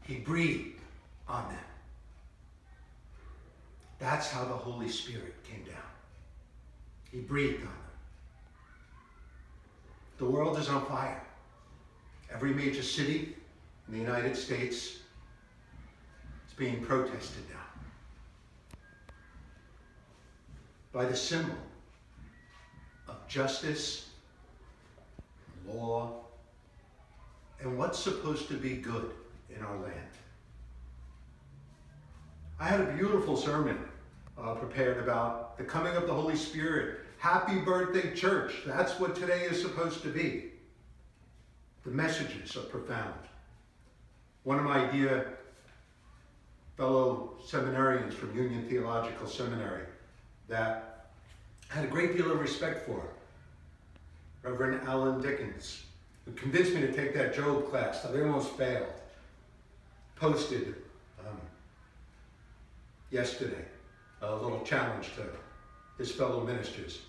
He breathed on them. That's how the Holy Spirit came down. He breathed on them. The world is on fire. Every major city in the United States is being protested now by the symbol of justice, law, and what's supposed to be good in our land. I had a beautiful sermon prepared about the coming of the Holy Spirit. Happy birthday, church. That's what today is supposed to be. The messages are profound. One of my dear fellow seminarians from Union Theological Seminary that I had a great deal of respect for, Reverend Alan Dickens, who convinced me to take that Job class that I almost failed, posted yesterday a little challenge to his fellow ministers.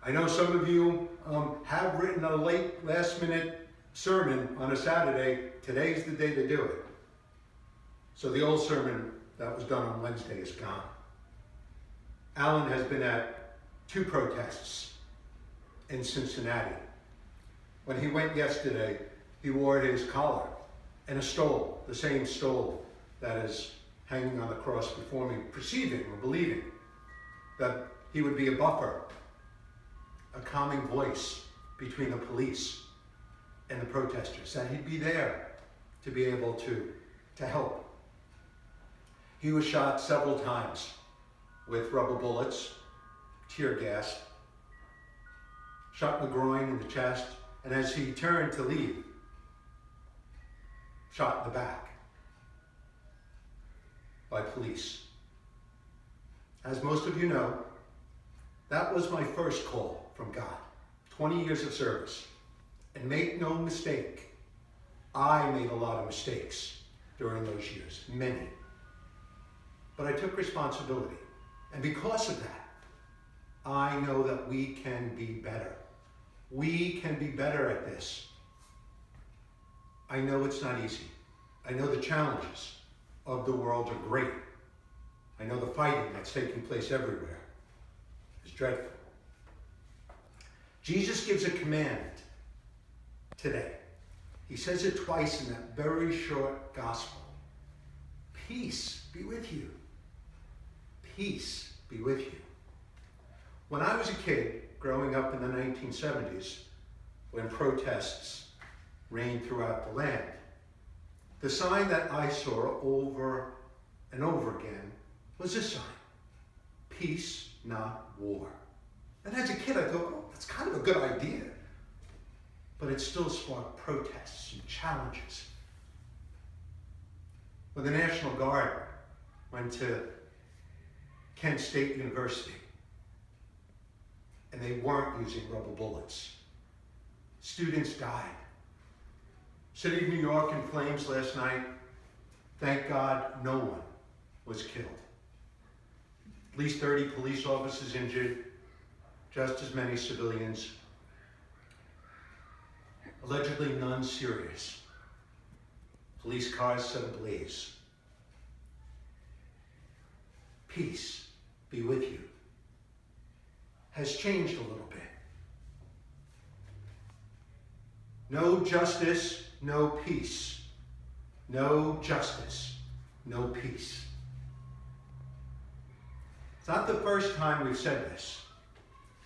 I know some of you have written a last-minute sermon on a Saturday. Today's the day to do it. So the old sermon that was done on Wednesday is gone. Alan has been at 2 protests in Cincinnati. When he went yesterday, he wore his collar and a stole, the same stole that is hanging on the cross before me, perceiving or believing that he would be a buffer, a calming voice between the police and the protesters, that he'd be there to be able to help. He was shot several times with rubber bullets, tear gas, shot in the groin, in the chest, and as he turned to leave, shot in the back by police. As most of you know, that was my first call from God. 20 years of service. And make no mistake, I made a lot of mistakes during those years, many. But I took responsibility. And because of that, I know that we can be better. We can be better at this. I know it's not easy. I know the challenges of the world are great. I know the fighting that's taking place everywhere is dreadful. Jesus gives a command today. He says it twice in that very short gospel. Peace be with you. Peace be with you. When I was a kid, growing up in the 1970s, when protests reigned throughout the land, the sign that I saw over and over again was this sign: peace, not war. And as a kid, I thought, oh, that's kind of a good idea. But it still sparked protests and challenges. When the National Guard went to Kent State University, and they weren't using rubber bullets, students died. City of New York in flames last night. Thank God no one was killed. At least 30 police officers injured, just as many civilians. Allegedly none serious. Police cars set ablaze. Peace be with you has changed a little bit. No justice, no peace. No justice, no peace. It's not the first time we've said this.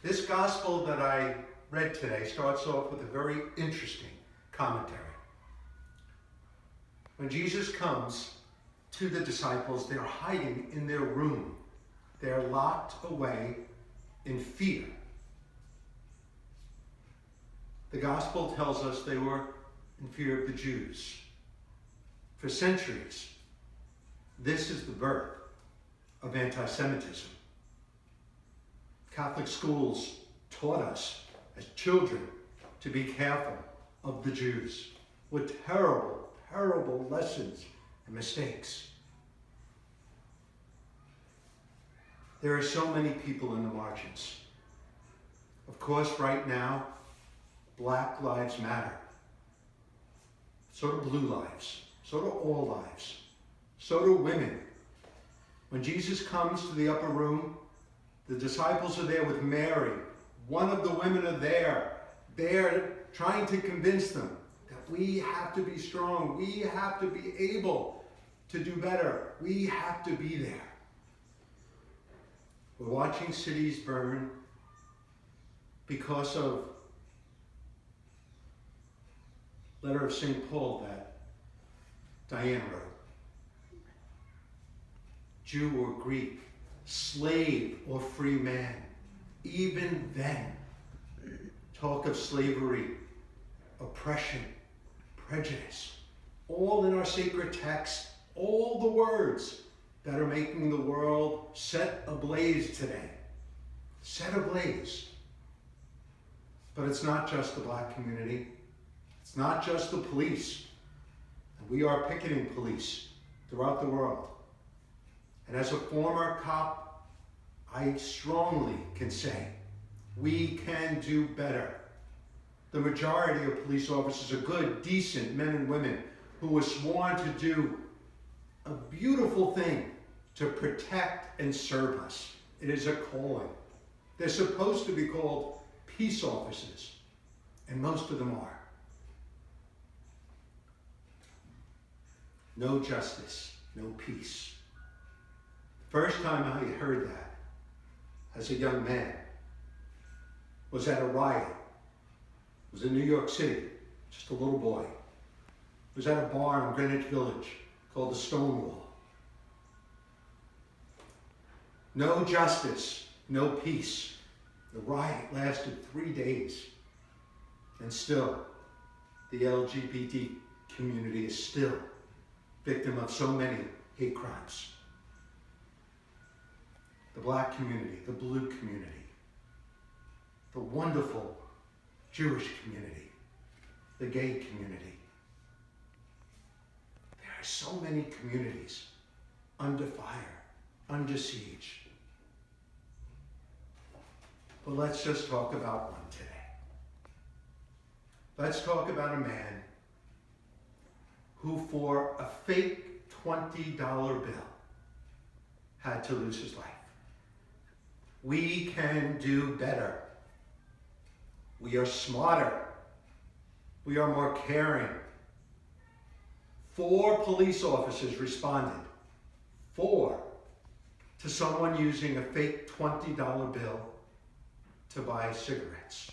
This gospel that I read today starts off with a very interesting commentary. When Jesus comes to the disciples, they're hiding in their room. They're locked away in fear. The gospel tells us they were in fear of the Jews. For centuries, this is the birth of anti-Semitism. Catholic schools taught us as children to be careful of the Jews with terrible, terrible lessons and mistakes. There are so many people in the margins. Of course, right now, Black Lives Matter. So do blue lives. So do all lives. So do women. When Jesus comes to the upper room, the disciples are there with Mary. One of the women are there. They're trying to convince them that we have to be strong. We have to be able to do better. We have to be there. We're watching cities burn because of letter of St. Paul that Diane wrote. Jew or Greek, slave or free man, even then, talk of slavery, oppression, prejudice, all in our sacred text, all the words that are making the world set ablaze today. Set ablaze. But it's not just the black community. It's not just the police. And we are picketing police throughout the world. And as a former cop, I strongly can say we can do better. The majority of police officers are good, decent men and women who were sworn to do a beautiful thing to protect and serve us. It is a calling. They're supposed to be called peace officers, and most of them are. No justice, no peace. First time I heard that as a young man was at a riot. It was in New York City, just a little boy. It was at a bar in Greenwich Village called the Stonewall. No justice, no peace. The riot lasted 3 days. And still, the LGBT community is still victim of so many hate crimes. The black community, the blue community, the wonderful Jewish community, the gay community. There are so many communities under fire, under siege. But let's just talk about one today. Let's talk about a man who, for a fake $20 bill, had to lose his life. We can do better. We are smarter. We are more caring. 4 police officers responded. 4 to someone using a fake $20 bill to buy cigarettes.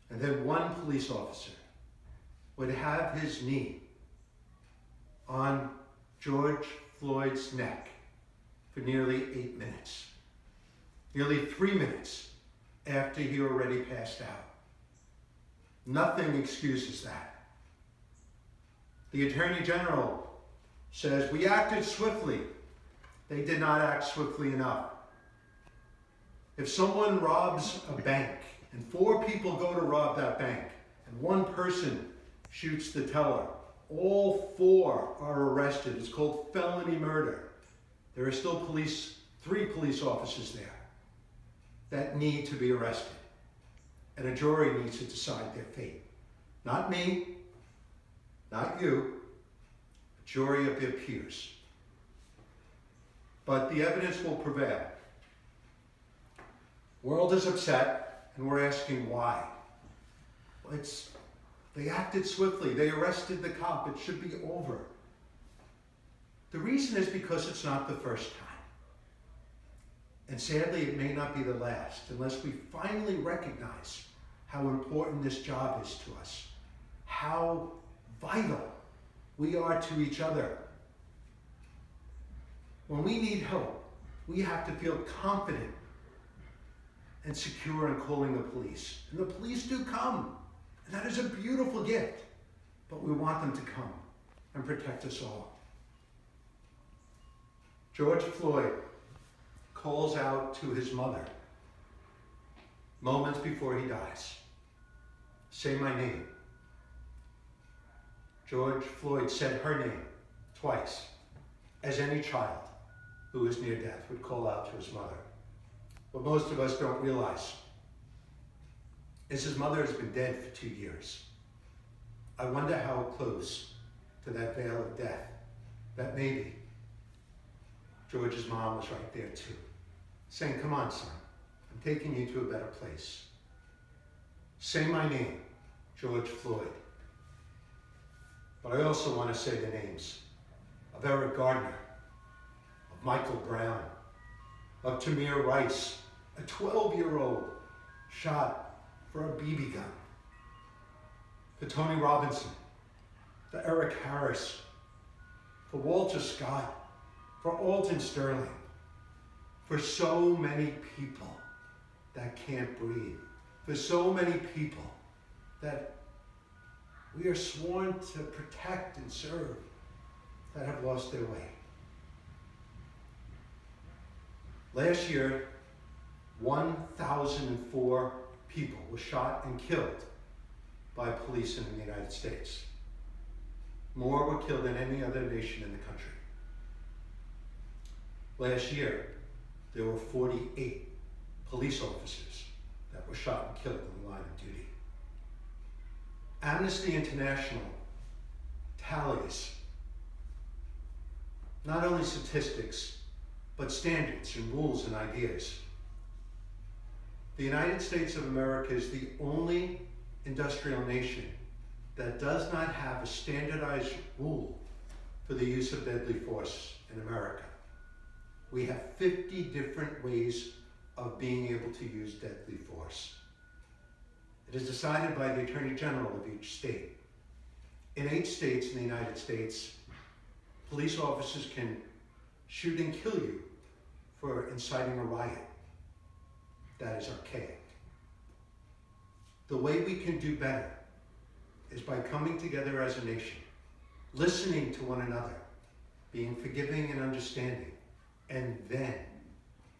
And then 1 police officer would have his knee on George Floyd's neck for nearly 8 minutes. Nearly 3 minutes after he already passed out. Nothing excuses that. The Attorney General says, we acted swiftly. They did not act swiftly enough. If someone robs a bank and 4 people go to rob that bank and 1 person shoots the teller, all 4 are arrested. It's called felony murder. There are still 3 police officers there that need to be arrested. And a jury needs to decide their fate. Not me, not you, a jury of their peers. But the evidence will prevail. World is upset, and we're asking why. They acted swiftly. They arrested the cop. It should be over. The reason is because it's not the first time. And sadly, it may not be the last, unless we finally recognize how important this job is to us, how vital we are to each other. When we need help, we have to feel confident and secure in calling the police. And the police do come, and that is a beautiful gift, but we want them to come and protect us all. George Floyd calls out to his mother moments before he dies. Say my name. George Floyd said her name twice, as any child who is near death would call out to his mother. What most of us don't realize is his mother has been dead for 2 years. I wonder how close to that veil of death, that maybe George's mom was right there too, saying, come on, son, I'm taking you to a better place. Say my name, George Floyd. But I also want to say the names of Eric Gardner, of Michael Brown, of Tamir Rice, a 12-year-old shot for a BB gun, for Tony Robinson, for Eric Harris, for Walter Scott, for Alton Sterling, for so many people that can't breathe, for so many people that we are sworn to protect and serve that have lost their way. Last year, 1,004 people were shot and killed by police in the United States. More were killed than any other nation in the country. Last year, there were 48 police officers that were shot and killed in the line of duty. Amnesty International tallies not only statistics, but standards and rules and ideas. The United States of America is the only industrial nation that does not have a standardized rule for the use of deadly force in America. We have 50 different ways of being able to use deadly force. It is decided by the Attorney General of each state. In 8 states in the United States, police officers can shoot and kill you for inciting a riot. That is archaic. The way we can do better is by coming together as a nation, listening to one another, being forgiving and understanding, and then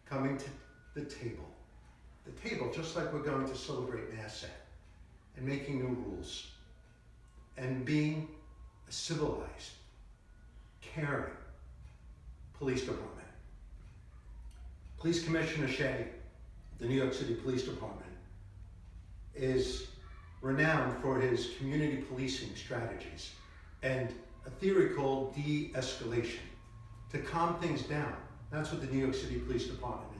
coming to the table just like we're going to celebrate Mass at, and making new rules, and being a civilized, caring police department. Police Commissioner Shea, the New York City Police Department, is renowned for his community policing strategies and a theory called de-escalation, to calm things down. That's what the New York City Police Department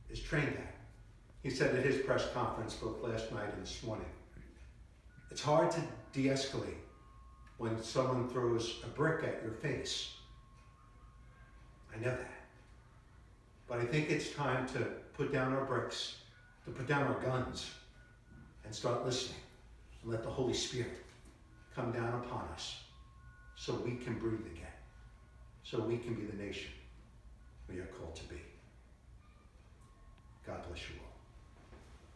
is trained at. He said at his press conference both last night and this morning, it's hard to de-escalate when someone throws a brick at your face. I know that. But I think it's time to put down our bricks, to put down our guns, and start listening, and let the Holy Spirit come down upon us so we can breathe again, so we can be the nation we are called to be. God bless you all.